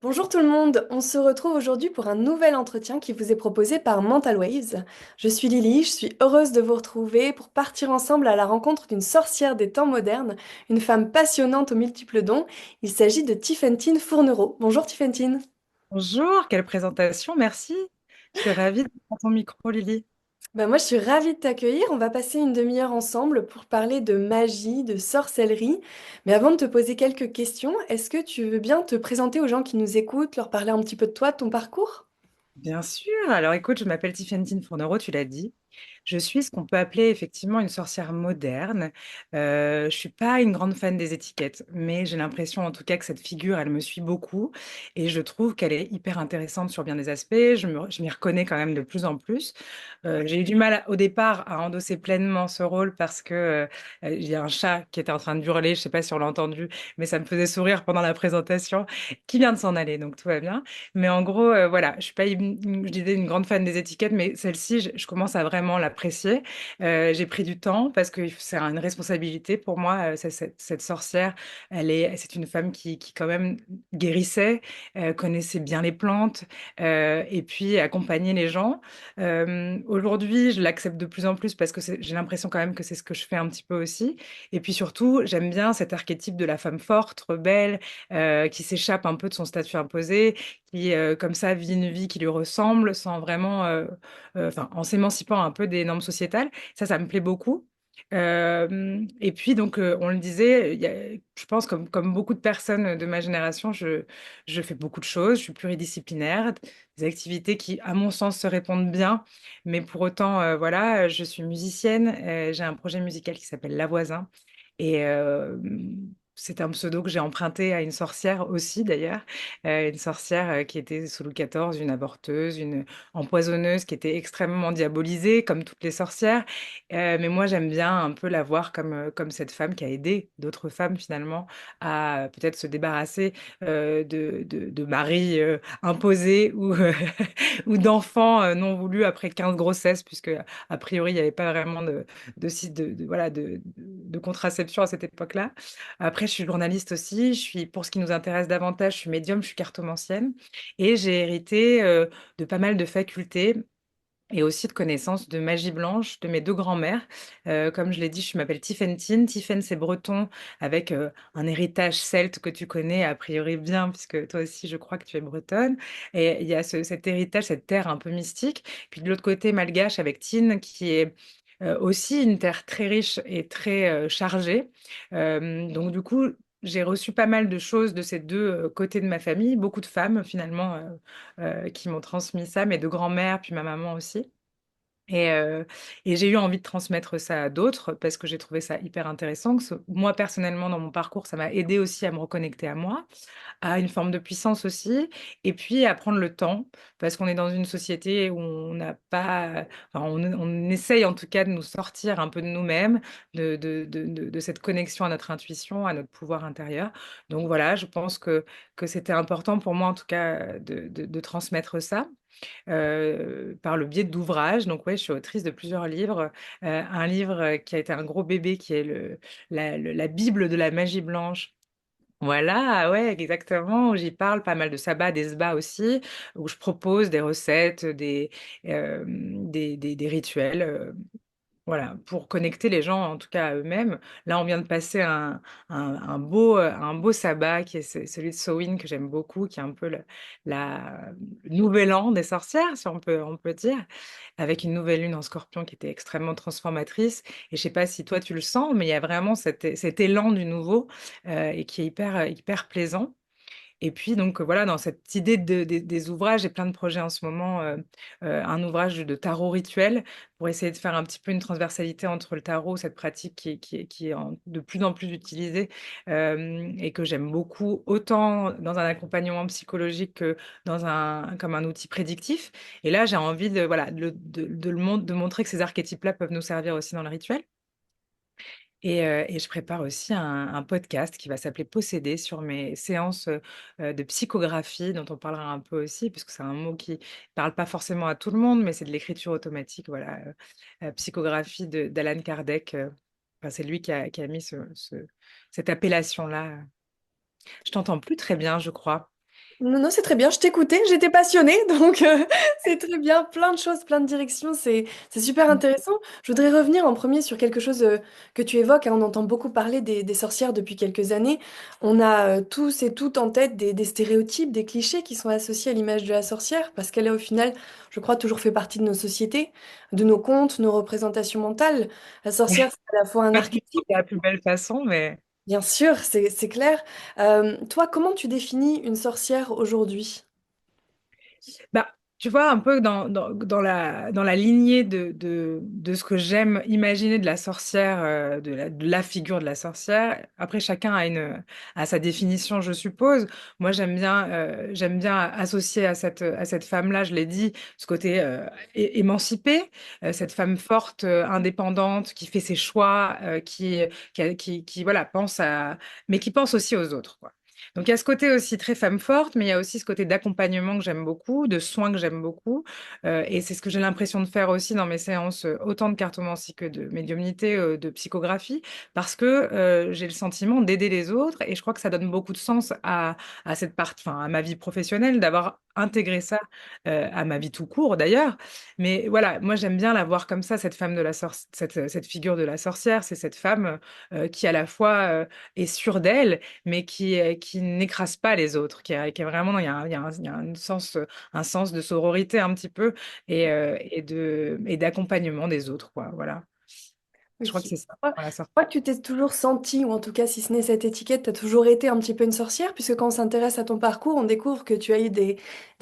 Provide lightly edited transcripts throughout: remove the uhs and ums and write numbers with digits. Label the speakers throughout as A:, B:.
A: Bonjour tout le monde, on se retrouve aujourd'hui pour un nouvel entretien qui vous est proposé par Mental Waves. Je suis Lily, je suis heureuse de vous retrouver pour partir ensemble à la rencontre d'une sorcière des temps modernes, une femme passionnante aux multiples dons. Il s'agit de Tifentine Fournereau. Bonjour Tifentine.
B: Bonjour, quelle présentation, merci. Je suis ravie de prendre ton micro, Lily.
A: Moi je suis ravie de t'accueillir, on va passer une demi-heure ensemble pour parler de magie, de sorcellerie. Mais avant de te poser quelques questions, est-ce que tu veux bien te présenter aux gens qui nous écoutent, leur parler un petit peu de toi, de ton parcours?
B: Bien sûr. Alors écoute, je m'appelle Tiffaine Fournereau, tu l'as dit. Je suis ce qu'on peut appeler effectivement une sorcière moderne. Je suis pas une grande fan des étiquettes, mais j'ai l'impression en tout cas que cette figure, elle me suit beaucoup et je trouve qu'elle est hyper intéressante sur bien des aspects. Je m'y reconnais quand même de plus en plus. J'ai eu du mal au départ à endosser pleinement ce rôle parce que il y a un chat qui était en train de hurler, je sais pas si on l'a entendu, mais ça me faisait sourire pendant la présentation, qui vient de s'en aller, donc tout va bien. Mais en gros, voilà, je suis pas je disais une grande fan des étiquettes, mais celle-ci, je commence à vraiment l'apprécier. J'ai pris du temps parce que c'est une responsabilité pour moi. Cette sorcière, c'est une femme qui quand même guérissait, connaissait bien les plantes, et puis accompagnait les gens. Aujourd'hui, je l'accepte de plus en plus parce que j'ai l'impression quand même que c'est ce que je fais un petit peu aussi. Et puis surtout, j'aime bien cet archétype de la femme forte, rebelle, qui s'échappe un peu de son statut imposé, qui comme ça vit une vie qui lui ressemble sans vraiment, enfin, en s'émancipant un peu des normes sociétales. Ça me plaît beaucoup. Et puis donc, on le disait, je pense comme beaucoup de personnes de ma génération, je fais beaucoup de choses, je suis pluridisciplinaire, des activités qui, à mon sens, se répondent bien, mais pour autant, voilà, je suis musicienne, j'ai un projet musical qui s'appelle La Voisin, et c'est un pseudo que j'ai emprunté à une sorcière aussi, d'ailleurs, une sorcière qui était sous Louis XIV, une avorteuse, une empoisonneuse qui était extrêmement diabolisée, comme toutes les sorcières. Mais moi, j'aime bien un peu la voir comme cette femme qui a aidé d'autres femmes, finalement, à peut-être se débarrasser de maris imposés ou, ou d'enfants non voulus après 15 grossesses, puisque a priori, il n'y avait pas vraiment voilà, de contraception à cette époque-là. Après, je suis journaliste aussi. Pour ce qui nous intéresse davantage, je suis médium, je suis cartomancienne. Et j'ai hérité de pas mal de facultés et aussi de connaissances de magie blanche de mes deux grands-mères. Comme je l'ai dit, je m'appelle Tifentine. Tiffaine, c'est breton, avec un héritage celte que tu connais a priori bien, puisque toi aussi, je crois que tu es bretonne. Et il y a cet héritage, cette terre un peu mystique. Puis de l'autre côté, malgache, avec Tine, qui est aussi une terre très riche et très chargée. Donc du coup, j'ai reçu pas mal de choses de ces deux côtés de ma famille, beaucoup de femmes finalement qui m'ont transmis ça, mes deux grands-mères, puis ma maman aussi. Et, euh, et j'ai eu envie de transmettre ça à d'autres parce que j'ai trouvé ça hyper intéressant. Moi, personnellement, dans mon parcours, ça m'a aidé aussi à me reconnecter à moi, à une forme de puissance aussi, et puis à prendre le temps parce qu'on est dans une société où on n'a pas, enfin, on essaye en tout cas de nous sortir un peu de nous-mêmes, de cette connexion à notre intuition, à notre pouvoir intérieur. Donc voilà, je pense que c'était important pour moi en tout cas de transmettre ça par le biais d'ouvrages. Donc, ouais, je suis autrice de plusieurs livres. Un livre qui a été un gros bébé, qui est la Bible de la magie blanche. Voilà, ouais, exactement, où j'y parle pas mal de sabbat, des sbats aussi, où je propose des recettes, des rituels. Voilà, pour connecter les gens, en tout cas à eux-mêmes. Là, on vient de passer un beau sabbat qui est celui de Samhain que j'aime beaucoup, qui est un peu le nouvel an des sorcières, si on peut dire, avec une nouvelle lune en Scorpion qui était extrêmement transformatrice. Et je sais pas si toi tu le sens, mais il y a vraiment cet élan du nouveau et qui est hyper plaisant. Et puis, donc, voilà, dans cette idée des ouvrages, j'ai plein de projets en ce moment. Un ouvrage de tarot rituel pour essayer de faire un petit peu une transversalité entre le tarot, cette pratique qui est de plus en plus utilisée et que j'aime beaucoup, autant dans un accompagnement psychologique que comme un outil prédictif. Et là, j'ai envie voilà, de montrer que ces archétypes-là peuvent nous servir aussi dans le rituel. Et je prépare aussi un podcast qui va s'appeler Posséder sur mes séances de psychographie, dont on parlera un peu aussi, puisque c'est un mot qui parle pas forcément à tout le monde, mais c'est de l'écriture automatique, voilà, psychographie d'Alan Kardec. Enfin, c'est lui qui a mis cette appellation-là. Je t'entends plus très bien, je crois.
A: Non, non, c'est très bien. Je t'écoutais, j'étais passionnée, donc c'est très bien. Plein de choses, plein de directions, c'est super intéressant. Je voudrais revenir en premier sur quelque chose que tu évoques, hein. On entend beaucoup parler des sorcières depuis quelques années. On a tous et toutes en tête des stéréotypes, des clichés qui sont associés à l'image de la sorcière, parce qu'elle a au final, je crois, toujours fait partie de nos sociétés, de nos contes, nos représentations mentales. La sorcière, c'est à la fois un
B: Pas toujours
A: archétype.
B: de la plus belle façon, mais
A: Bien sûr, c'est clair. Toi, comment tu définis une sorcière aujourd'hui?
B: bah, tu vois, un peu dans la lignée de ce que j'aime imaginer de la sorcière, de la figure de la sorcière. Après, chacun a sa définition, je suppose. Moi, j'aime bien associer à cette femme-là, je l'ai dit, ce côté émancipé, cette femme forte, indépendante, qui fait ses choix, voilà, mais qui pense aussi aux autres, quoi. Donc il y a ce côté aussi très femme forte, mais il y a aussi ce côté d'accompagnement que j'aime beaucoup, de soins que j'aime beaucoup. Et c'est ce que j'ai l'impression de faire aussi dans mes séances, autant de cartomancie que de médiumnité, de psychographie, parce que j'ai le sentiment d'aider les autres et je crois que ça donne beaucoup de sens à cette partie, enfin, à ma vie professionnelle, d'avoir intégré ça à ma vie tout court d'ailleurs. Mais voilà, moi j'aime bien la voir comme ça, cette femme de la cette figure de la sorcière, c'est cette femme qui à la fois est sûre d'elle mais qui n'écrase pas les autres, qui est vraiment, il y a un sens de sororité un petit peu et d'accompagnement des autres, quoi. Voilà. Je crois que
A: Oui.
B: c'est ça. Voilà, ça.
A: Je crois que tu t'es toujours sentie, ou en tout cas, si ce n'est cette étiquette, tu as toujours été un petit peu une sorcière, puisque quand on s'intéresse à ton parcours, on découvre que tu as eu des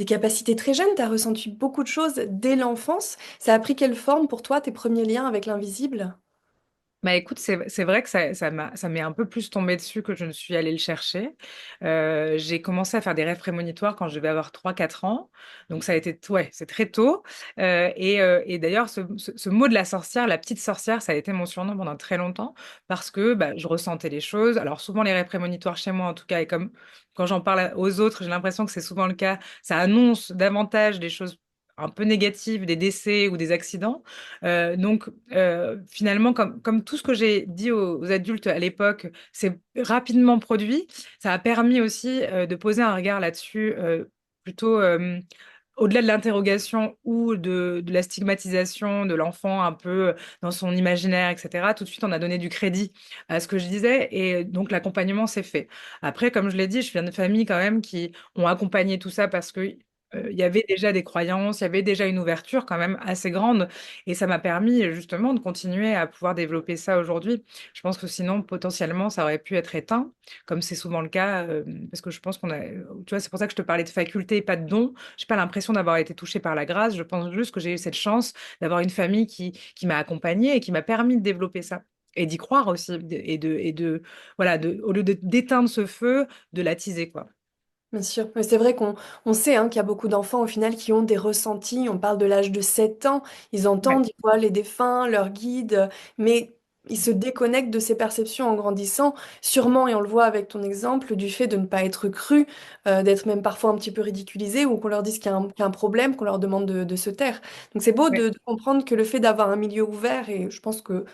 A: capacités très jeunes, tu as ressenti beaucoup de choses dès l'enfance. Ça a pris quelle forme pour toi, tes premiers liens avec l'invisible?
B: Bah écoute, c'est vrai que ça m'est un peu plus tombé dessus que je ne suis allée le chercher. J'ai commencé à faire des rêves prémonitoires quand je devais avoir 3 4 ans. Donc ça a été, ouais, c'est très tôt. Et d'ailleurs, ce mot de la sorcière, la petite sorcière, ça a été mon surnom pendant très longtemps parce que bah, je ressentais les choses. Alors souvent, les rêves prémonitoires chez moi, en tout cas, et comme quand j'en parle aux autres, j'ai l'impression que c'est souvent le cas, ça annonce davantage des choses un peu négatives, des décès ou des accidents. Finalement, comme tout ce que j'ai dit aux adultes à l'époque s'est rapidement produit, ça a permis aussi de poser un regard là-dessus, plutôt au-delà de l'interrogation ou de la stigmatisation de l'enfant un peu dans son imaginaire, etc. Tout de suite, on a donné du crédit à ce que je disais et donc l'accompagnement s'est fait. Après, comme je l'ai dit, je viens de familles quand même qui ont accompagné tout ça parce que il y avait déjà des croyances, il y avait déjà une ouverture quand même assez grande et ça m'a permis justement de continuer à pouvoir développer ça aujourd'hui. Je pense que sinon, potentiellement, ça aurait pu être éteint, comme c'est souvent le cas, parce que je pense qu'on a, tu vois, c'est pour ça que je te parlais de faculté et pas de don. J'ai pas l'impression d'avoir été touchée par la grâce. Je pense juste que j'ai eu cette chance d'avoir une famille qui m'a accompagnée et qui m'a permis de développer ça. Et d'y croire aussi, voilà, au lieu d'éteindre ce feu, de l'attiser, quoi.
A: Bien sûr, mais c'est vrai qu'on sait hein, qu'il y a beaucoup d'enfants au final qui ont des ressentis. On parle de l'âge de 7 ans, ils
B: Ouais.
A: entendent, ils voient les défunts, leurs guides, mais ils se déconnectent de ces perceptions en grandissant, sûrement, et on le voit avec ton exemple, du fait de ne pas être cru, d'être même parfois un petit peu ridiculisé, ou qu'on leur dise qu'il y a un problème, qu'on leur demande de se taire. Donc c'est beau
B: Ouais.
A: de comprendre que le fait d'avoir un milieu ouvert, et je pense que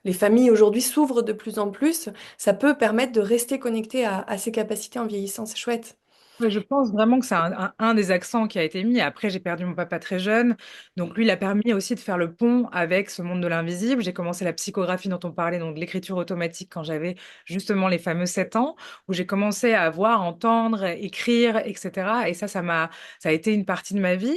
A: les familles aujourd'hui s'ouvrent de plus en plus, ça peut permettre de rester connecté à ses capacités en vieillissant, c'est chouette.
B: Ouais, je pense vraiment que c'est un des accents qui a été mis. Après, j'ai perdu mon papa très jeune. Donc, lui, il a permis aussi de faire le pont avec ce monde de l'invisible. J'ai commencé la psychographie dont on parlait, donc de l'écriture automatique quand j'avais justement les fameux 7 ans, où j'ai commencé à voir, entendre, écrire, etc. Et ça a été une partie de ma vie,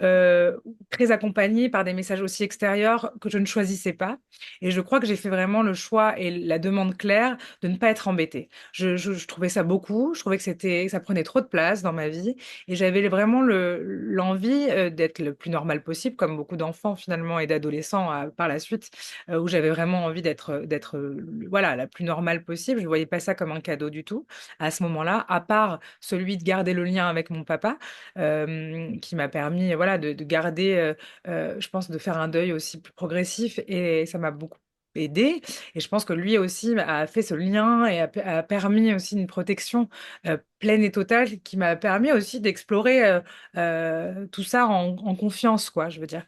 B: euh, très accompagnée par des messages aussi extérieurs que je ne choisissais pas. Et je crois que j'ai fait vraiment le choix et la demande claire de ne pas être embêtée. Je trouvais ça beaucoup. Je trouvais que ça prenait trop de place dans ma vie. Et j'avais vraiment l'envie d'être le plus normal possible, comme beaucoup d'enfants finalement et d'adolescents par la suite, où j'avais vraiment envie voilà, la plus normale possible. Je ne voyais pas ça comme un cadeau du tout à ce moment-là, à part celui de garder le lien avec mon papa, qui m'a permis, voilà, de garder, je pense, de faire un deuil aussi plus progressif. Et ça m'a beaucoup aidé. Et je pense que lui aussi a fait ce lien et a permis aussi une protection pleine et totale qui m'a permis aussi d'explorer tout ça en confiance, quoi, je veux dire.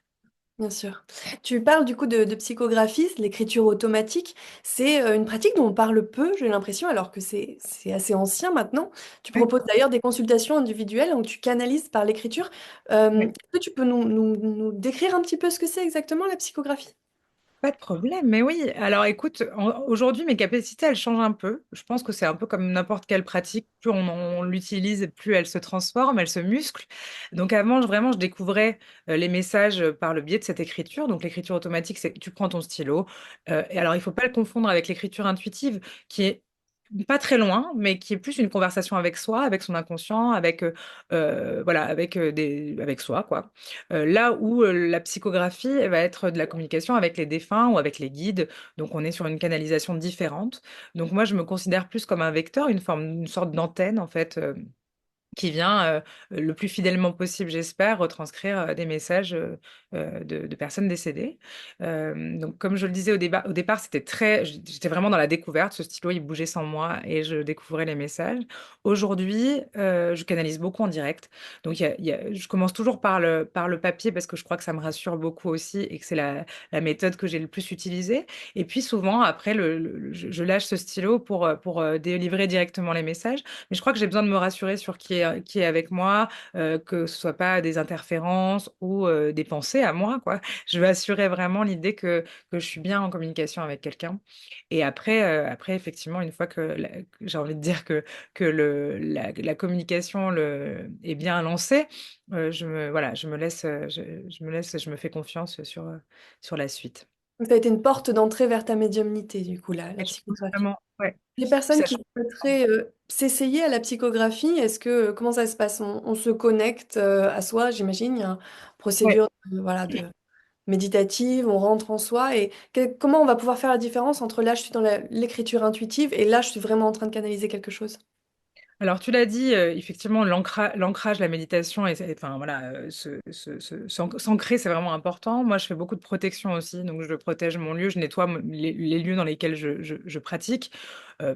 A: Bien sûr. Tu parles du coup de psychographie, l'écriture automatique. C'est une pratique dont on parle peu, j'ai l'impression, alors que c'est assez ancien maintenant. Tu
B: Ouais,
A: proposes d'ailleurs des consultations individuelles où tu canalises par l'écriture.
B: ouais.
A: Est-ce que tu peux nous décrire un petit peu ce que c'est exactement la psychographie?
B: Pas de problème, mais oui. Alors écoute, aujourd'hui, mes capacités, elles changent un peu. Je pense que c'est un peu comme n'importe quelle pratique. Plus on l'utilise, plus elle se transforme, elle se muscle. Donc avant, vraiment, je découvrais les messages par le biais de cette écriture. Donc l'écriture automatique, c'est que tu prends ton stylo. Et alors, il faut pas le confondre avec l'écriture intuitive, qui est pas très loin, mais qui est plus une conversation avec soi, avec son inconscient, avec voilà, avec soi, quoi. Là où la psychographie elle va être de la communication avec les défunts ou avec les guides, donc on est sur une canalisation différente. Donc moi, je me considère plus comme un vecteur, une sorte d'antenne en fait. Qui vient le plus fidèlement possible, j'espère, retranscrire des messages de personnes décédées. Donc, comme je le disais au départ, j'étais vraiment dans la découverte. Ce stylo, il bougeait sans moi et je découvrais les messages. Aujourd'hui, je canalise beaucoup en direct. Donc, je commence toujours par le papier parce que je crois que ça me rassure beaucoup aussi et que c'est la méthode que j'ai le plus utilisée. Et puis, souvent, après, je lâche ce stylo pour délivrer directement les messages. Mais je crois que j'ai besoin de me rassurer sur qui est avec moi, que ce soit pas des interférences ou des pensées à moi, quoi. Je veux assurer vraiment l'idée que je suis bien en communication avec quelqu'un. Et après, effectivement, une fois que j'ai envie de dire que la communication est bien lancée, voilà, je me fais confiance sur la suite.
A: Donc, ça a été une porte d'entrée vers ta médiumnité, du coup, la
B: Et je pense
A: psychographie.
B: vraiment, ouais.
A: Les
B: Puis
A: personnes
B: ça
A: qui
B: change.
A: souhaiteraient s'essayer à la psychographie, comment ça se passe? On se connecte à soi, j'imagine. Il y a une
B: Ouais.
A: procédure voilà, méditative, on rentre en soi. Et comment on va pouvoir faire la différence entre là, je suis dans l'écriture intuitive et là, je suis vraiment en train de canaliser quelque chose?
B: Alors, tu l'as dit, effectivement, l'ancrage, la méditation, enfin, voilà, s'ancrer, c'est vraiment important. Moi, je fais beaucoup de protection aussi, donc je protège mon lieu, je nettoie les lieux dans lesquels je pratique.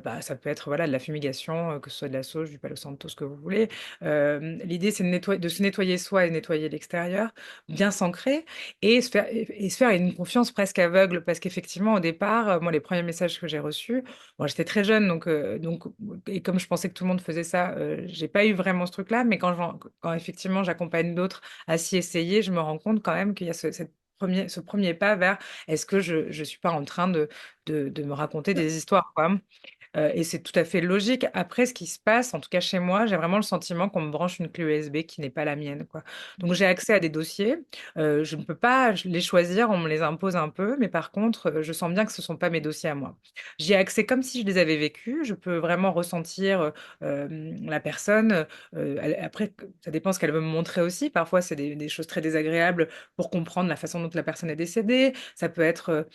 B: Bah, ça peut être voilà, de la fumigation, que ce soit de la sauge, du palo santo, ce que vous voulez. L'idée, c'est de se nettoyer soi et nettoyer l'extérieur, bien s'ancrer et se faire une confiance presque aveugle, parce qu'effectivement, au départ, moi, les premiers messages que j'ai reçus, bon, j'étais très jeune, donc, et comme je pensais que tout le monde faisait ça, j'ai pas eu vraiment ce truc-là. Mais quand effectivement j'accompagne d'autres à s'y essayer, je me rends compte quand même qu'il y a ce premier pas vers est-ce que je suis pas en train de me raconter des histoires, quoi. Et c'est tout à fait logique. Après, ce qui se passe, en tout cas chez moi, j'ai vraiment le sentiment qu'on me branche une clé USB qui n'est pas la mienne, quoi. Donc j'ai accès à des dossiers. Je ne peux pas les choisir, on me les impose un peu, mais par contre, je sens bien que ce ne sont pas mes dossiers à moi. J'y ai accès comme si je les avais vécus. Je peux vraiment ressentir la personne. Après, ça dépend ce qu'elle veut me montrer aussi. Parfois, c'est des choses très désagréables pour comprendre la façon dont la personne est décédée. Ça peut être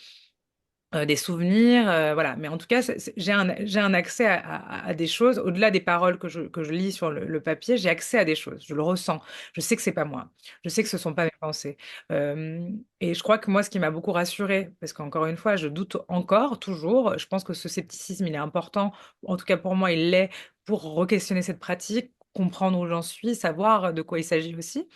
B: des souvenirs, voilà. Mais en tout cas, j'ai un accès à des choses, au-delà des paroles que je lis sur le papier, j'ai accès à des choses. Je le ressens. Je sais que c'est pas moi. Je sais que ce sont pas mes pensées. Et je crois que moi, ce qui m'a beaucoup rassurée, parce qu'encore une fois, je doute encore, toujours. Je pense que ce scepticisme, il est important. En tout cas, pour moi, il l'est pour re-questionner cette pratique, comprendre où j'en suis, savoir de quoi il s'agit aussi.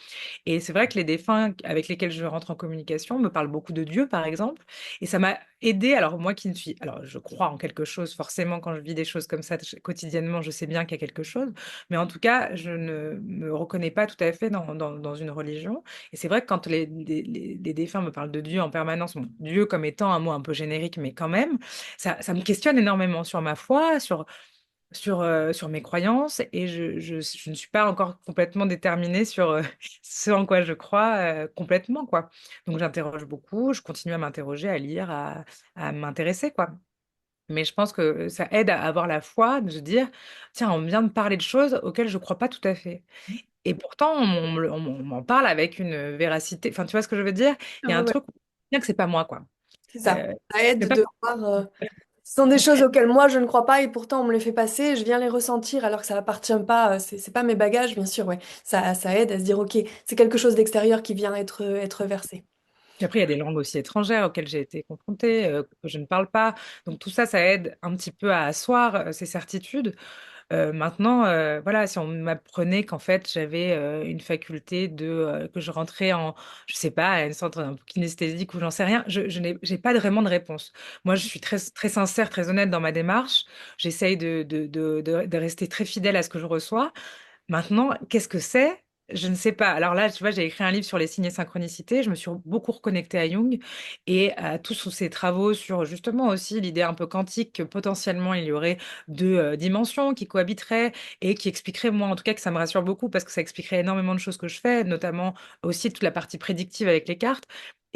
B: Et c'est vrai que les défunts avec lesquels je rentre en communication me parlent beaucoup de Dieu, par exemple. Et ça m'a aidé. Alors, moi qui ne suis. Alors, je crois en quelque chose, forcément, quand je vis des choses comme ça quotidiennement, je sais bien qu'il y a quelque chose. Mais en tout cas, je ne me reconnais pas tout à fait dans une religion. Et c'est vrai que quand les défunts me parlent de Dieu en permanence, bon, Dieu comme étant un mot un peu générique, mais quand même, ça me questionne énormément sur ma foi, sur mes croyances et je ne suis pas encore complètement déterminée sur ce en quoi je crois complètement, quoi. Donc j'interroge beaucoup, je continue à m'interroger, à lire, à m'intéresser, quoi. Mais je pense que ça aide à avoir la foi de se dire, tiens, on vient de parler de choses auxquelles je ne crois pas tout à fait. Et pourtant, on m'en parle avec une véracité. Enfin, tu vois ce que je veux dire?
A: Ah
B: Il y a
A: ouais,
B: un
A: ouais,
B: truc, bien que c'est pas moi, quoi.
A: c'est ça.
B: Euh,
A: Ça
B: c'est
A: aide
B: pas
A: de voir. Ce sont des choses auxquelles moi je ne crois pas et pourtant on me les fait passer, je viens les ressentir alors que ça appartient pas, c'est pas mes bagages, bien sûr, ouais. Ça aide à se dire, ok, c'est quelque chose d'extérieur qui vient être versé.
B: Puis après, il y a des langues aussi étrangères auxquelles j'ai été confrontée, que je ne parle pas. Donc tout ça, ça aide un petit peu à asseoir ces certitudes. Maintenant, voilà, si on m'apprenait qu'en fait j'avais une faculté que je rentrais en, je sais pas, à une sorte d'un kinesthésique ou j'en sais rien, j'ai pas vraiment de réponse. Moi, je suis très, très sincère, très honnête dans ma démarche. J'essaye de rester très fidèle à ce que je reçois. Maintenant, qu'est-ce que c'est? Je ne sais pas. Alors là, tu vois, j'ai écrit un livre sur les signes et synchronicités. Je me suis beaucoup reconnectée à Jung et à tous ses travaux sur justement aussi l'idée un peu quantique que potentiellement il y aurait deux dimensions qui cohabiteraient et qui expliquerait, moi en tout cas, que ça me rassure beaucoup parce que ça expliquerait énormément de choses que je fais, notamment aussi toute la partie prédictive avec les cartes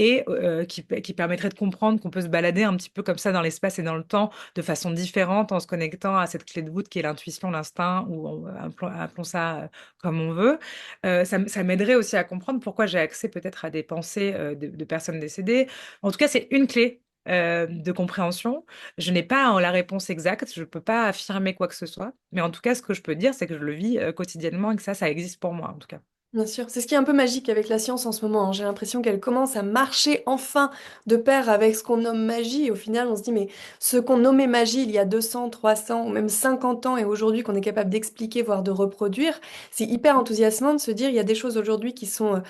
B: et qui permettrait de comprendre qu'on peut se balader un petit peu comme ça dans l'espace et dans le temps de façon différente en se connectant à cette clé de voûte qui est l'intuition, l'instinct, ou appelons ça comme on veut. Ça m'aiderait aussi à comprendre pourquoi j'ai accès peut-être à des pensées de personnes décédées. En tout cas, c'est une clé. De compréhension. Je n'ai pas la réponse exacte, je ne peux pas affirmer quoi que ce soit, mais en tout cas, ce que je peux dire, c'est que je le vis quotidiennement et que ça existe pour moi, en tout cas.
A: Bien sûr, c'est ce qui est un peu magique avec la science en ce moment, hein. J'ai l'impression qu'elle commence à marcher enfin de pair avec ce qu'on nomme magie. Et au final, on se dit, mais ce qu'on nommait magie il y a 200, 300 ou même 50 ans et aujourd'hui qu'on est capable d'expliquer, voire de reproduire, c'est hyper enthousiasmant de se dire, il y a des choses aujourd'hui qui sont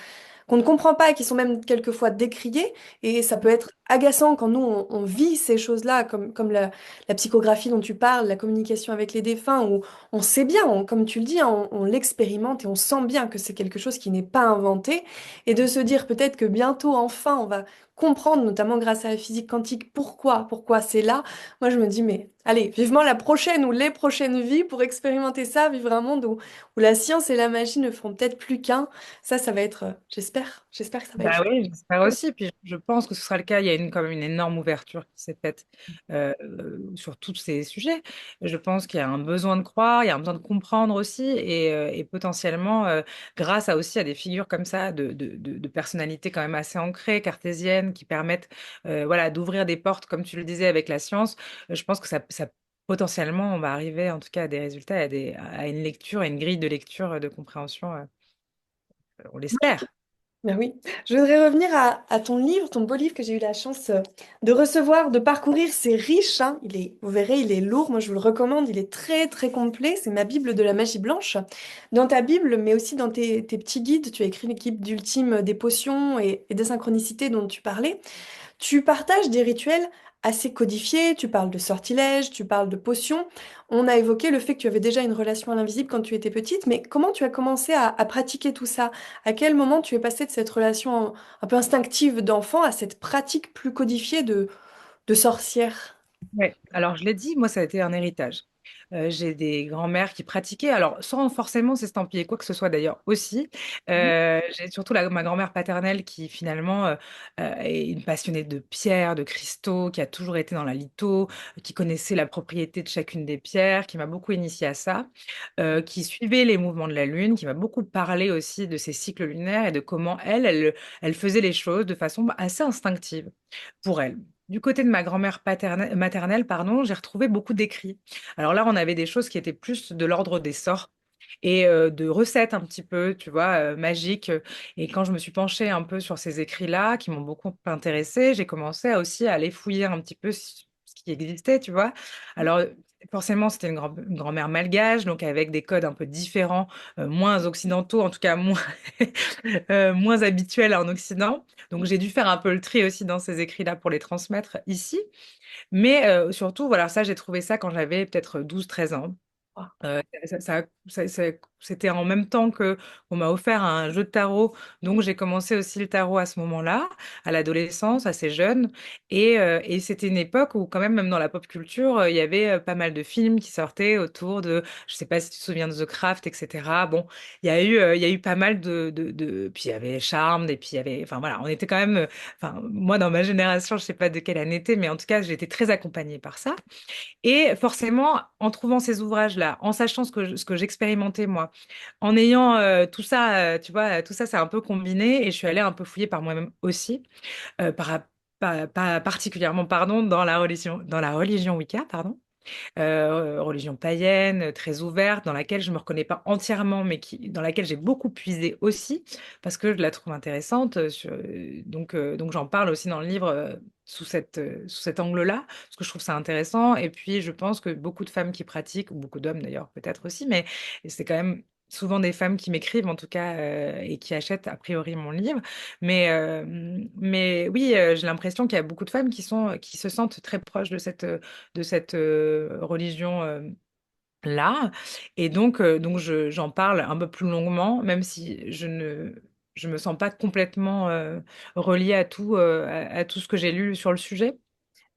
A: qu'on ne comprend pas et qui sont même quelquefois décriés. Et ça peut être agaçant quand nous, on vit ces choses-là, comme la psychographie dont tu parles, la communication avec les défunts, où on sait bien, comme tu le dis, hein, on l'expérimente et on sent bien que c'est quelque chose qui n'est pas inventé. Et de se dire peut-être que bientôt, enfin, on va comprendre, notamment grâce à la physique quantique, pourquoi c'est là. Moi, je me dis, mais allez, vivement la prochaine ou les prochaines vies pour expérimenter ça, vivre un monde où la science et la magie ne feront peut-être plus qu'un. Ça va être, j'espère que ça va être
B: Bah
A: chouette.
B: oui, j'espère aussi. Puis je pense que ce sera le cas. Il y a quand même une énorme ouverture qui s'est faite sur tous ces sujets. Je pense qu'il y a un besoin de croire, il y a un besoin de comprendre aussi, et potentiellement, grâce aussi à des figures comme ça, de personnalités quand même assez ancrées, cartésiennes, qui permettent voilà, d'ouvrir des portes, comme tu le disais, avec la science. Je pense que potentiellement, on va arriver en tout cas à des résultats, à une lecture, à une grille de lecture, de compréhension, on l'espère.
A: Ben oui, je voudrais revenir à ton livre, ton beau livre que j'ai eu la chance de recevoir, de parcourir. C'est riche, hein. Vous verrez, il est lourd. Moi, je vous le recommande. Il est très, très complet. C'est ma Bible de la magie blanche. Dans ta Bible, mais aussi dans tes petits guides, tu as écrit l'équipe d'Ultime des potions et des synchronicités dont tu parlais. Tu partages des rituels assez codifiés, tu parles de sortilèges, tu parles de potions. On a évoqué le fait que tu avais déjà une relation à l'invisible quand tu étais petite, mais comment tu as commencé à pratiquer tout ça? À quel moment tu es passé de cette relation un peu instinctive d'enfant à cette pratique plus codifiée de sorcière?
B: Ouais. Alors, je l'ai dit, moi, ça a été un héritage. J'ai des grands-mères qui pratiquaient, alors sans forcément s'estampiller quoi que ce soit d'ailleurs aussi. J'ai surtout ma grand-mère paternelle qui finalement est une passionnée de pierres, de cristaux, qui a toujours été dans la litho, qui connaissait la propriété de chacune des pierres, qui m'a beaucoup initiée à ça, qui suivait les mouvements de la Lune, qui m'a beaucoup parlé aussi de ses cycles lunaires et de comment elle faisait les choses de façon assez instinctive pour elle. Du côté de ma grand-mère maternelle, pardon, j'ai retrouvé beaucoup d'écrits. Alors là, on avait des choses qui étaient plus de l'ordre des sorts et de recettes un petit peu, tu vois, magiques. Et quand je me suis penchée un peu sur ces écrits-là, qui m'ont beaucoup intéressée, j'ai commencé aussi à aller fouiller un petit peu ce qui existait, tu vois. Alors, forcément, c'était une grand-mère malgache, donc avec des codes un peu différents, moins occidentaux, en tout cas moins, moins habituels en Occident. Donc, j'ai dû faire un peu le tri aussi dans ces écrits-là pour les transmettre ici. Mais surtout, voilà, ça, j'ai trouvé ça quand j'avais peut-être 12 13 ans.
A: Ah,
B: C'était en même temps que on m'a offert un jeu de tarot, donc j'ai commencé aussi le tarot à ce moment-là, à l'adolescence, assez jeune, et c'était une époque où quand même dans la pop culture, il y avait pas mal de films qui sortaient autour de, je sais pas si tu te souviens de The Craft, etc. Bon, il y a eu pas mal puis il y avait Charmed, et puis il y avait, enfin voilà, on était quand même, enfin moi dans ma génération, je sais pas de quelle année était, mais en tout cas, j'ai été très accompagnée par ça. Et forcément, en trouvant ces ouvrages-là, en sachant ce que j'expérimentais moi, en ayant tout ça, tu vois, tout ça, c'est un peu combiné et je suis allée un peu fouiller par moi-même aussi, pas particulièrement, pardon, dans la religion Wicca, pardon. religion païenne, très ouverte, dans laquelle je me reconnais pas entièrement, mais dans laquelle j'ai beaucoup puisé aussi, parce que je la trouve intéressante. Donc j'en parle aussi dans le livre sous cet angle-là, parce que je trouve ça intéressant. Et puis, je pense que beaucoup de femmes qui pratiquent, ou beaucoup d'hommes d'ailleurs, peut-être aussi, mais c'est quand même souvent des femmes qui m'écrivent en tout cas et qui achètent a priori mon livre. Mais oui, j'ai l'impression qu'il y a beaucoup de femmes qui se sentent très proches de cette religion là. Et donc j'en parle un peu plus longuement, même si je me sens pas complètement reliée à à tout ce que j'ai lu sur le sujet.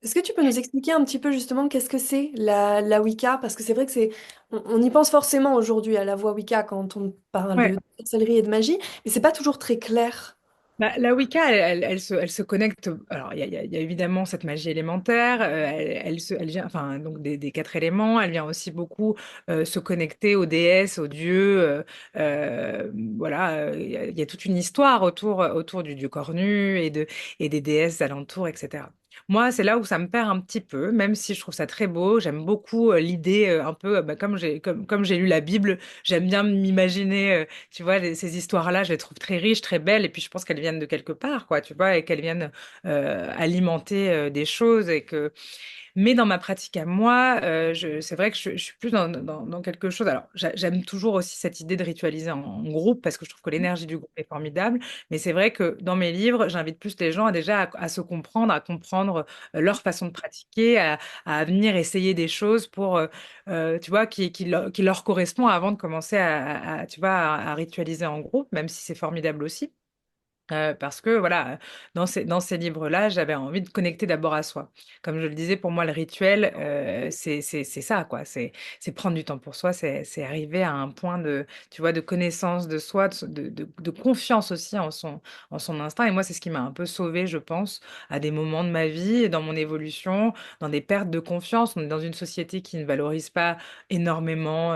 A: Est-ce que tu peux nous expliquer un petit peu justement qu'est-ce que c'est la Wicca? Parce que c'est vrai que on y pense forcément aujourd'hui à la voix Wicca quand on parle
B: Ouais.
A: de sorcellerie et de magie, mais c'est pas toujours très clair.
B: Bah, la Wicca, elle se connecte. Alors, il y a évidemment cette magie élémentaire. Elle vient, enfin, donc des quatre éléments. Elle vient aussi beaucoup se connecter aux déesses, aux dieux. Voilà, il y a toute une histoire autour du dieu cornu et des déesses alentours, etc. Moi, c'est là où ça me perd un petit peu, même si je trouve ça très beau. J'aime beaucoup l'idée un peu, bah, comme j'ai lu la Bible, j'aime bien m'imaginer. Tu vois, ces histoires-là, je les trouve très riches, très belles, et puis je pense qu'elles viennent de quelque part, quoi, tu vois, et qu'elles viennent alimenter des choses, mais dans ma pratique à moi, c'est vrai que je suis plus dans quelque chose. Alors, j'aime toujours aussi cette idée de ritualiser en groupe parce que je trouve que l'énergie du groupe est formidable. Mais c'est vrai que dans mes livres, j'invite plus les gens à se comprendre, à comprendre leur façon de pratiquer, à venir essayer des choses pour, tu vois, qui leur correspond avant de commencer tu vois, à ritualiser en groupe, même si c'est formidable aussi. Parce que voilà, dans ces livres-là, j'avais envie de connecter d'abord à soi. Comme je le disais, pour moi, le rituel, c'est ça, quoi. C'est prendre du temps pour soi, c'est arriver à un point de, tu vois, de connaissance de soi, de confiance aussi en son instinct. Et moi, c'est ce qui m'a un peu sauvée, je pense, à des moments de ma vie, et dans mon évolution, dans des pertes de confiance. On est dans une société qui ne valorise pas énormément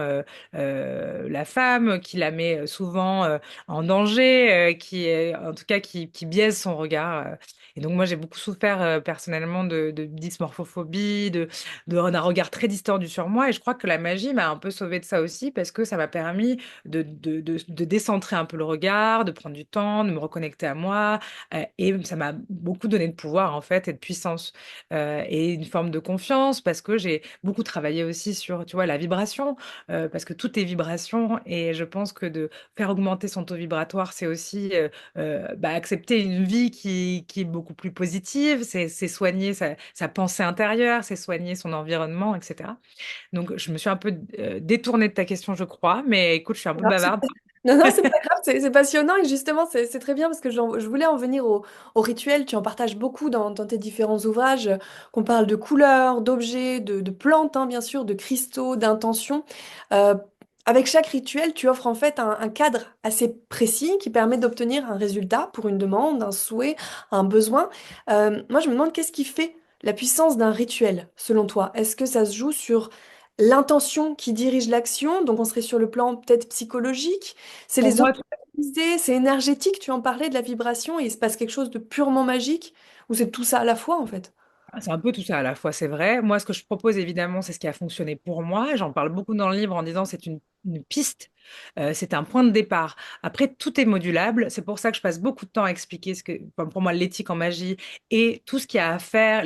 B: la femme, qui la met souvent en danger, qui est, en tout cas, qui biaise son regard. Et donc, moi, j'ai beaucoup souffert personnellement de dysmorphophobie, d'un regard très distordu sur moi. Et je crois que la magie m'a un peu sauvée de ça aussi parce que ça m'a permis de décentrer un peu le regard, de prendre du temps, de me reconnecter à moi. Et ça m'a beaucoup donné de pouvoir, en fait, et de puissance. Et une forme de confiance parce que j'ai beaucoup travaillé aussi sur, tu vois, la vibration, parce que tout est vibration. Et je pense que de faire augmenter son taux vibratoire, c'est aussi bah, accepter une vie qui est beaucoup plus positive, c'est soigner sa pensée intérieure, c'est soigner son environnement, etc. Donc, je me suis un peu détournée de ta question, je crois, mais écoute, je suis un peu
A: Alors,
B: bavarde.
A: non, non, c'est pas grave, c'est passionnant et justement, c'est très bien parce que je voulais en venir au rituel. Tu en partages beaucoup dans tes différents ouvrages, qu'on parle de couleurs, d'objets, de plantes, hein, bien sûr, de cristaux, d'intentions. Euh, Avec chaque rituel, tu offres en fait un cadre assez précis qui permet d'obtenir un résultat pour une demande, un souhait, un besoin. Moi, je me demande qu'est-ce qui fait la puissance d'un rituel, selon toi? Est-ce que ça se joue sur l'intention qui dirige l'action, donc on serait sur le plan peut-être psychologique, c'est
B: Pour
A: les
B: moi,
A: objets utilisés, c'est énergétique, tu en parlais de la vibration et il se passe quelque chose de purement magique, ou c'est tout ça à la fois en fait?
B: c'est un peu tout ça à la fois, c'est vrai. Moi, ce que je propose, évidemment, c'est ce qui a fonctionné pour moi. J'en parle beaucoup dans le livre en disant c'est une piste, c'est un point de départ. Après, tout est modulable. C'est pour ça que je passe beaucoup de temps à expliquer enfin, pour moi, l'éthique en magie et tout ce qu'il y a à faire,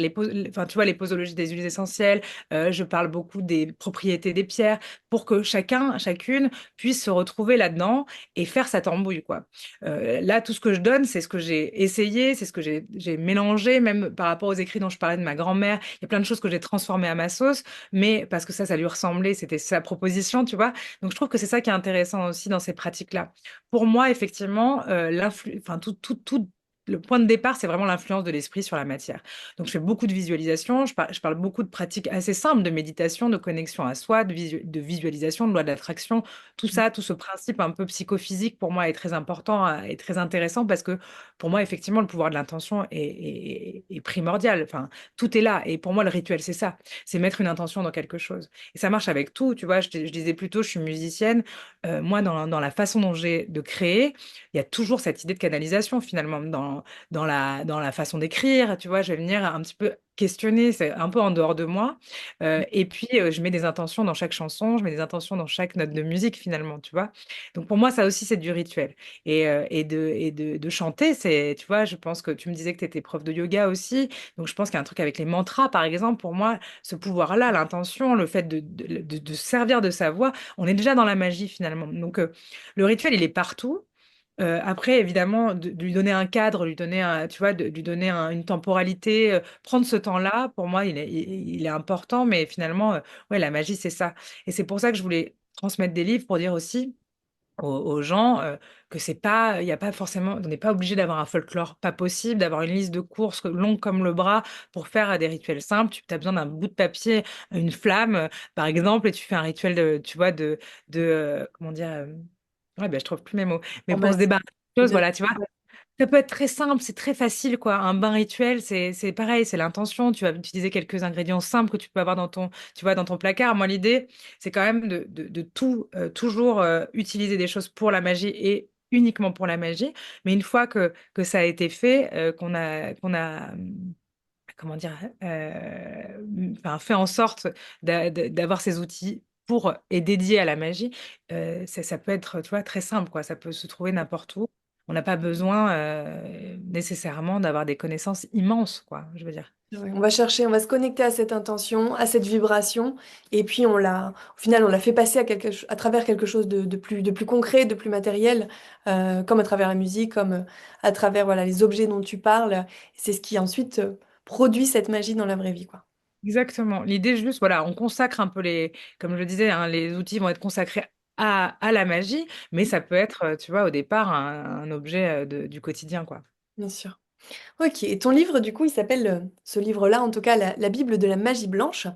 B: enfin, tu vois, les posologies des huiles essentielles. Je parle beaucoup des propriétés des pierres pour que chacune puisse se retrouver là-dedans et faire sa tambouille, quoi. Là, tout ce que je donne, c'est ce que j'ai essayé, c'est ce que j'ai mélangé, même par rapport aux écrits dont je parlais de ma grand-mère. Il y a plein de choses que j'ai transformées à ma sauce, mais parce que ça lui ressemblait, c'était sa proposition, tu vois. Donc, je trouve que c'est ça qui est intéressant aussi dans ces pratiques-là. Pour moi, effectivement, enfin, le point de départ, c'est vraiment l'influence de l'esprit sur la matière. Donc, je fais beaucoup de visualisation, je parle beaucoup de pratiques assez simples de méditation, de connexion à soi, de visualisation, de loi de l'attraction. Tout ça, tout ce principe un peu psychophysique, pour moi, est très important et très intéressant parce que, pour moi, effectivement, le pouvoir de l'intention est primordial. Enfin, tout est là. Et pour moi, le rituel, c'est ça. C'est mettre une intention dans quelque chose. Et ça marche avec tout. Tu vois, je disais plus tôt, je suis musicienne. Moi, dans la façon dont j'ai de créer, il y a toujours cette idée de canalisation, finalement, dans la façon d'écrire, tu vois, je vais venir un petit peu questionner, c'est un peu en dehors de moi. Et puis, je mets des intentions dans chaque chanson, je mets des intentions dans chaque note de musique, finalement, tu vois. Donc, pour moi, ça aussi, c'est du rituel. Et de chanter, tu vois, je pense que tu me disais que tu étais prof de yoga aussi. Donc, je pense qu'il y a un truc avec les mantras, par exemple. Pour moi, ce pouvoir-là, l'intention, le fait de se servir de sa voix, on est déjà dans la magie, finalement. Donc, le rituel, il est partout. Après, évidemment, de lui donner un cadre, lui donner tu vois, de lui donner une temporalité, prendre ce temps-là, pour moi, il est important, mais finalement, ouais, la magie, c'est ça. Et c'est pour ça que je voulais transmettre des livres pour dire aussi aux gens que c'est pas, il y a pas forcément, on n'est pas obligé d'avoir un folklore, pas possible, d'avoir une liste de courses longue comme le bras pour faire des rituels simples. Tu as besoin d'un bout de papier, une flamme, par exemple, et tu fais un rituel tu vois, comment dire, ouais, ben, je trouve plus mes mots, mais pour se
A: Formation.
B: débarrasser de choses, voilà, tu vois. Ça peut être très simple, c'est très facile, quoi. Un bain rituel, c'est pareil, c'est l'intention. Tu vas utiliser quelques ingrédients simples que tu peux avoir tu vois, dans ton placard. Moi, l'idée, c'est quand même de tout, toujours utiliser des choses pour la magie et uniquement pour la magie. Mais une fois que ça a été fait, comment dire, enfin, fait en sorte d'avoir ces outils pour et dédiés à la magie, ça peut être, tu vois, très simple, quoi. Ça peut se trouver n'importe où. On n'a pas besoin nécessairement d'avoir des connaissances immenses, quoi, je veux dire.
A: Ouais, on va chercher, on va se connecter à cette intention, à cette vibration, et puis au final, on l'a fait passer à travers quelque chose de plus concret, de plus matériel, comme à travers la musique, comme à travers voilà les objets dont tu parles. C'est ce qui ensuite produit cette magie dans la vraie vie, quoi.
B: Exactement. L'idée, juste, voilà, on consacre un peu comme je le disais, hein, les outils vont être consacrés à la magie, mais ça peut être, tu vois, au départ, un objet du quotidien, quoi.
A: Bien sûr. Ok, et ton livre, du coup, il s'appelle, ce livre-là, en tout cas, la Bible de la magie blanche.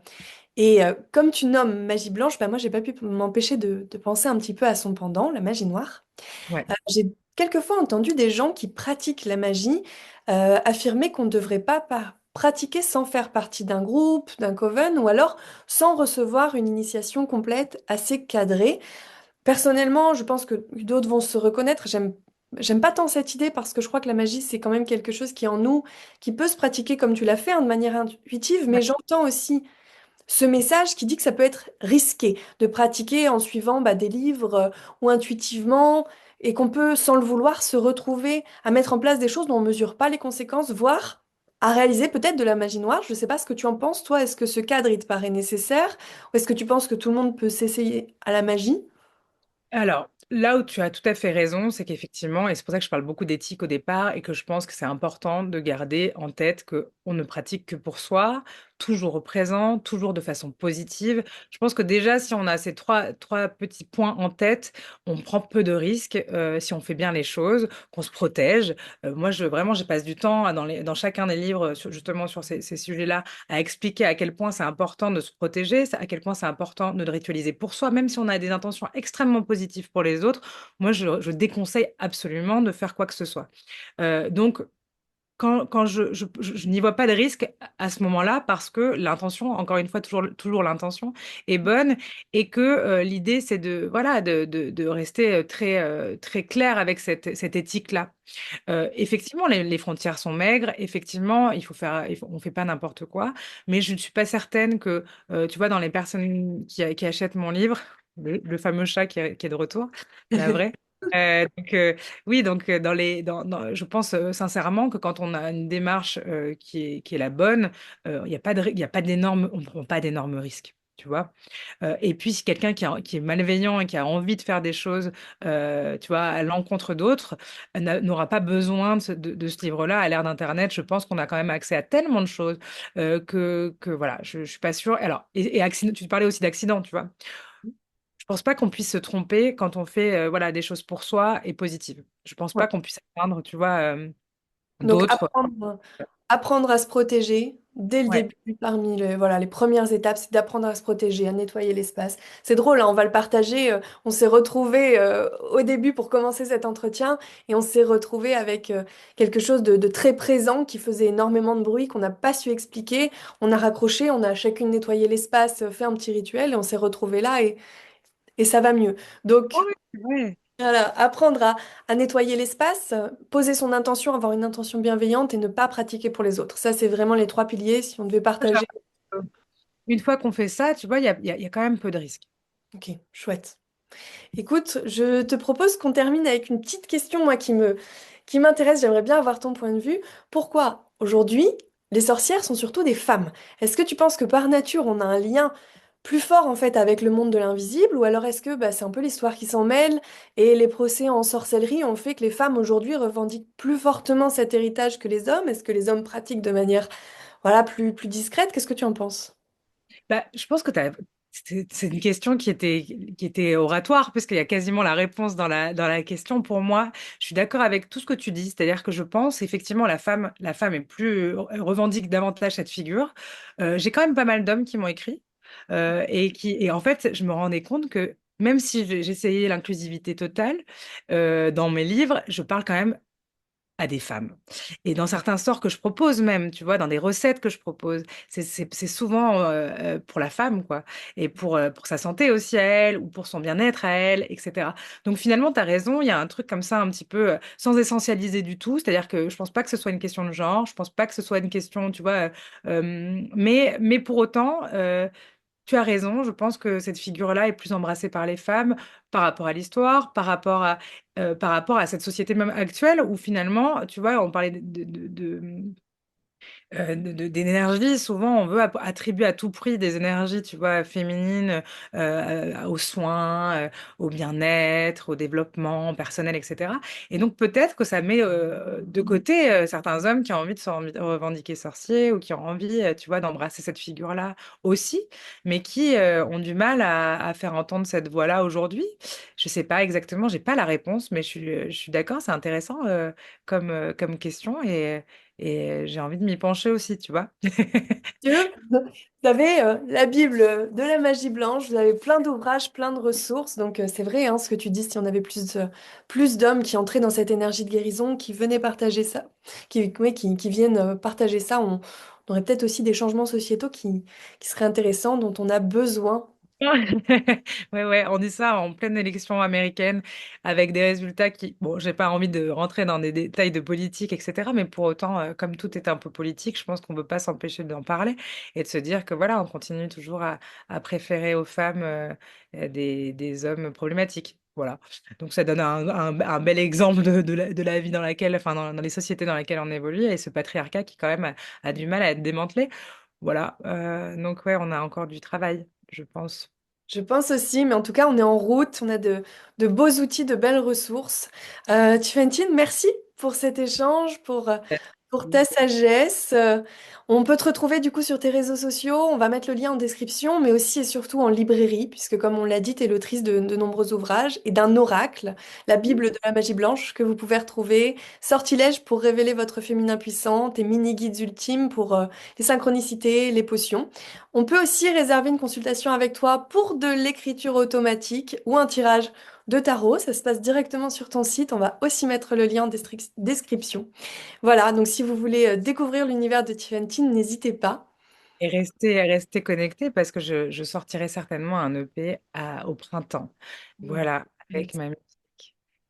A: Et comme tu nommes magie blanche, bah moi, j'ai pas pu m'empêcher de penser un petit peu à son pendant, la magie noire.
B: Ouais.
A: J'ai quelquefois entendu des gens qui pratiquent la magie affirmer qu'on ne devrait pas pratiquer sans faire partie d'un groupe, d'un coven, ou alors sans recevoir une initiation complète assez cadrée. Personnellement, je pense que d'autres vont se reconnaître. J'aime pas tant cette idée parce que je crois que la magie, c'est quand même quelque chose qui est en nous, qui peut se pratiquer comme tu l'as fait, hein, de manière intuitive, mais
B: Ouais.
A: j'entends aussi ce message qui dit que ça peut être risqué de pratiquer en suivant bah, des livres ou intuitivement et qu'on peut, sans le vouloir, se retrouver à mettre en place des choses dont on ne mesure pas les conséquences, voire à réaliser peut-être de la magie noire. Je ne sais pas ce que tu en penses, toi. Est-ce que ce cadre, il te paraît nécessaire ou est-ce que tu penses que tout le monde peut s'essayer à la magie?
B: Alors, là où tu as tout à fait raison, c'est qu'effectivement, et c'est pour ça que je parle beaucoup d'éthique au départ, et que je pense que c'est important de garder en tête qu'on ne pratique que pour soi, toujours au présent, toujours de façon positive. Je pense que déjà, si on a ces trois petits points en tête, on prend peu de risques si on fait bien les choses, qu'on se protège. Moi, vraiment, je passe du temps dans chacun des livres, justement sur ces sujets-là, à expliquer à quel point c'est important de se protéger, à quel point c'est important de le ritualiser pour soi, même si on a des intentions extrêmement positives pour les autres. Moi, je déconseille absolument de faire quoi que ce soit. Donc, quand je n'y vois pas de risque à ce moment-là parce que l'intention, encore une fois, toujours l'intention est bonne et que l'idée, c'est voilà, de rester très clair avec cette éthique-là. Effectivement, les frontières sont maigres. Effectivement, on fait pas n'importe quoi. Mais je ne suis pas certaine que, tu vois, dans les personnes qui achètent mon livre, le fameux chat qui est de retour, la vraie. Donc, oui, donc je pense sincèrement que quand on a une démarche qui est la bonne, il n'y a pas il y a pas d'énormes, on ne prend pas d'énormes risques. Tu vois? Et puis, si quelqu'un qui est malveillant et qui a envie de faire des choses, tu vois, à l'encontre d'autres, n'aura pas besoin de ce livre-là. À l'ère d'Internet, je pense qu'on a quand même accès à tellement de choses que voilà, je suis pas sûre. Alors, tu parlais aussi d'accidents, tu vois. Je pense pas qu'on puisse se tromper quand on fait voilà, des choses pour soi et positives. Je pense
A: Ouais.
B: pas qu'on puisse atteindre, tu vois,
A: Donc
B: d'autres.
A: apprendre à se protéger dès le
B: Ouais.
A: début, parmi voilà, les premières étapes, c'est d'apprendre à se protéger, à nettoyer l'espace. C'est drôle, hein, on va le partager. On s'est retrouvés au début pour commencer cet entretien et on s'est retrouvés avec quelque chose de très présent qui faisait énormément de bruit, qu'on n'a pas su expliquer. On a raccroché, on a chacune nettoyé l'espace, fait un petit rituel et on s'est retrouvés là et ça va mieux.
B: Oui,
A: Donc,
B: c'est vrai.
A: Voilà, apprendre à nettoyer l'espace, poser son intention, avoir une intention bienveillante et ne pas pratiquer pour les autres. Ça, c'est vraiment les trois piliers. Si on devait partager.
B: Une fois qu'on fait ça, tu vois, il y a quand même peu de risques.
A: Ok, chouette. Écoute, je te propose qu'on termine avec une petite question, moi, qui m'intéresse. J'aimerais bien avoir ton point de vue. Pourquoi aujourd'hui, les sorcières sont surtout des femmes? Est-ce que tu penses que par nature, on a un lien plus fort, en fait, avec le monde de l'invisible? Ou alors est-ce que bah, c'est un peu l'histoire qui s'en mêle et les procès en sorcellerie ont fait que les femmes aujourd'hui revendiquent plus fortement cet héritage que les hommes? Est-ce que les hommes pratiquent de manière, voilà, plus discrète? Qu'est-ce que tu en penses?
B: Bah, je pense que c'est une question qui était oratoire, puisqu'il y a quasiment la réponse dans la question. Pour moi, je suis d'accord avec tout ce que tu dis, c'est-à-dire que je pense effectivement la femme est plus, revendique davantage cette figure. J'ai quand même pas mal d'hommes qui m'ont écrit, et en fait, je me rendais compte que même si j'essayais l'inclusivité totale, dans mes livres, je parle quand même à des femmes. Et dans certains sorts que je propose même, tu vois, dans des recettes que je propose, c'est souvent pour la femme, quoi. Et pour sa santé aussi à elle, ou pour son bien-être à elle, etc. Donc finalement, tu as raison, il y a un truc comme ça un petit peu sans essentialiser du tout. C'est-à-dire que je pense pas que ce soit une question de genre, je pense pas que ce soit une question, tu vois, mais pour autant, tu as raison, je pense que cette figure-là est plus embrassée par les femmes par rapport à l'histoire, par rapport à cette société même actuelle où finalement, tu vois, on parlait d'énergie. Souvent, on veut attribuer à tout prix des énergies, tu vois, féminines, aux soins, au bien-être, au développement personnel, etc. Et donc, peut-être que ça met de côté certains hommes qui ont envie de revendiquer sorcier ou qui ont envie, tu vois, d'embrasser cette figure-là aussi, mais qui ont du mal à faire entendre cette voix-là aujourd'hui. Je sais pas exactement, j'ai pas la réponse, mais je suis d'accord, c'est intéressant comme question et j'ai envie de m'y pencher aussi, tu vois.
A: Dieu, vous avez la Bible de la magie blanche, vous avez plein d'ouvrages, plein de ressources. Donc c'est vrai hein, ce que tu dis, si on avait plus d'hommes qui entraient dans cette énergie de guérison, qui venaient partager ça, ouais, qui viennent partager ça, on aurait peut-être aussi des changements sociétaux qui seraient intéressants, dont on a besoin.
B: Ouais, ouais, on dit ça en pleine élection américaine avec des résultats qui, bon, j'ai pas envie de rentrer dans des détails de politique, etc. Mais pour autant, comme tout est un peu politique, je pense qu'on ne peut pas s'empêcher d'en parler et de se dire que voilà, on continue toujours à préférer aux femmes des hommes problématiques. Voilà. Donc ça donne un bel exemple de la vie dans laquelle, enfin, dans les sociétés dans lesquelles on évolue et ce patriarcat qui quand même a du mal à être démantelé. Voilà. Donc ouais, on a encore du travail, je pense.
A: Je pense aussi, mais en tout cas, on est en route, on a de beaux outils, de belles ressources. Tifantine, merci pour cet échange, pour ta sagesse. On peut te retrouver du coup sur tes réseaux sociaux, on va mettre le lien en description, mais aussi et surtout en librairie, puisque comme on l'a dit, tu es l'autrice de nombreux ouvrages et d'un oracle, la Bible de la magie blanche, que vous pouvez retrouver, Sortilège pour révéler votre féminin puissant, tes mini-guides ultimes pour les synchronicités, les potions. On peut aussi réserver une consultation avec toi pour de l'écriture automatique ou un tirage de tarot. Ça se passe directement sur ton site. On va aussi mettre le lien en description. Voilà, donc si vous voulez découvrir l'univers de Tiffany, n'hésitez pas.
B: Et rester connecté parce que je sortirai certainement un EP au printemps. Voilà, avec ma musique.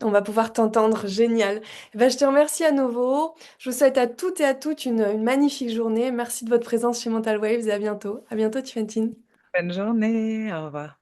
A: On va pouvoir t'entendre, génial. Eh ben, je te remercie à nouveau. Je vous souhaite à toutes et à toutes une magnifique journée. Merci de votre présence chez Mental Waves et à bientôt. À bientôt, Tiffany.
B: Bonne journée, au revoir.